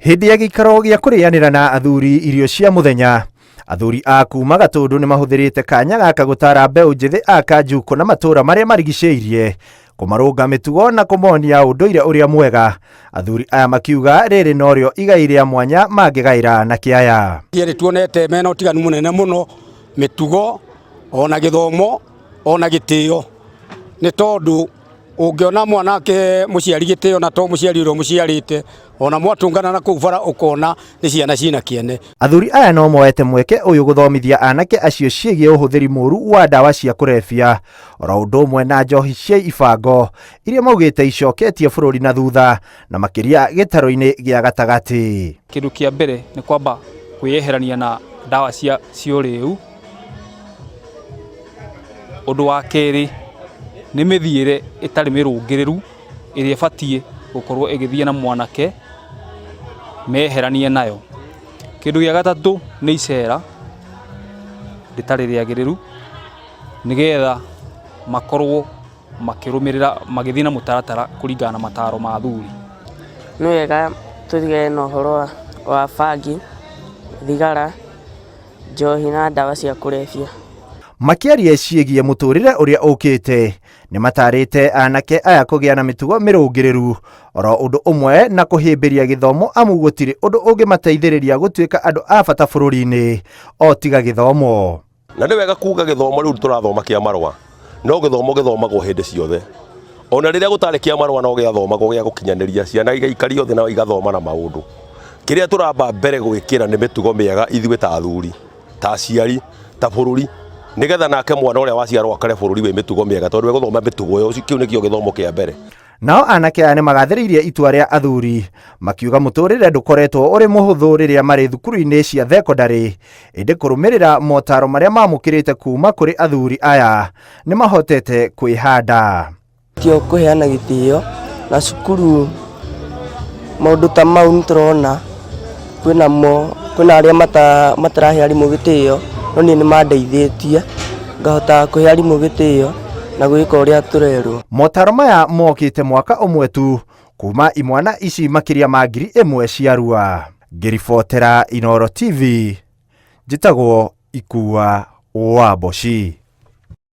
Hindi ya gikaro gya kurianira na athuri irio cia muthenya, athuri a kuma Gatundu ni mahuthirite kanya gaka gutara mbeu njithi a Kanjuku na matura maria marigiceirie kumarunga mitugo na kumonia unduire uria mwega. Athuri aya makiuga riri norio igai ria mwanya mangigaira na Kiaya. Yeri tuonete mena utiganu munene muno mitugo ona githomo ona gitio ni tondu ungiona mwanake muciari gitio na to muciari ro muciarite ona mwatungana na kuvara ukona ni ciana cina kiene. Athuri aya no moete mweke uyu guthomithia anake acio ciigie uhuthiri muru wa dawa cia kurefia ora undu umwe na njohi cia ibango iria maugite icoketie bururi na thutha na makiria gitaro-ini gia gatagati. Kindu kia mbere ni kwamba kwiyeherania na dawa cia ciuriu. Undu wa keri ni mithiire itari mirungiriru iria batie gukorwo igithie na mwanake meheranie nayo. Kindu gia gatatu ni icera ritari riagiriru nigetha makorwo makirumirira magithie na mutaratara kuringana na mataro ma athuri. Ni wega tuthige na uhoro wa bangi, thigara, njohi na dawa cia kurefia. Makiaria ciigie muturire uria ukite ni matarite anake aya kugia na mitugo mirungiriru oro undu umwe na kuhimbiria githomo amu gutiri undu ungimateithiriria gutuika andu a bata bururi-ini o tiga githomo. Na ni wega kuga githomo riu turathoma kia marwa no githomo githomagwo hindi ciothe ona riria gutari kia marwa no giathomagwo gia gukinyaniria ciana igaikario thi na igathoma na maundu. Kiria turamba mbere gwikira ni mitugo miega ithuĩ ta athuri ta aciari ta bururi nigetha nake mwana uria waciarwo akare bururi we mitugo miega tondu we guthoma mitugo yo kiu nikio githomo kia mbere. Nao anake aya ni magathiririe itua ria athuri makiuga muturire ndukoretwo uri muhuthu riria mari thukuru-ini cia thekondarĩ indi kurumirira motaro maria mamukirite kuma kuri athuri aya ni mahotete kwihanda. Tio kuheana gitio na cukuru maundu ta mau niturona kwina aria matarahe arimu gitio no ni mandeithĩtie ngahota kuhe arimu gitio na gwika uria turerwo. Motaro maya mokite mwaka umwe tu kuma imwana ici makiria ma 1,000 ciarua. Ngiribotera Inooro TV, njitagwo Ikua wa Boshi.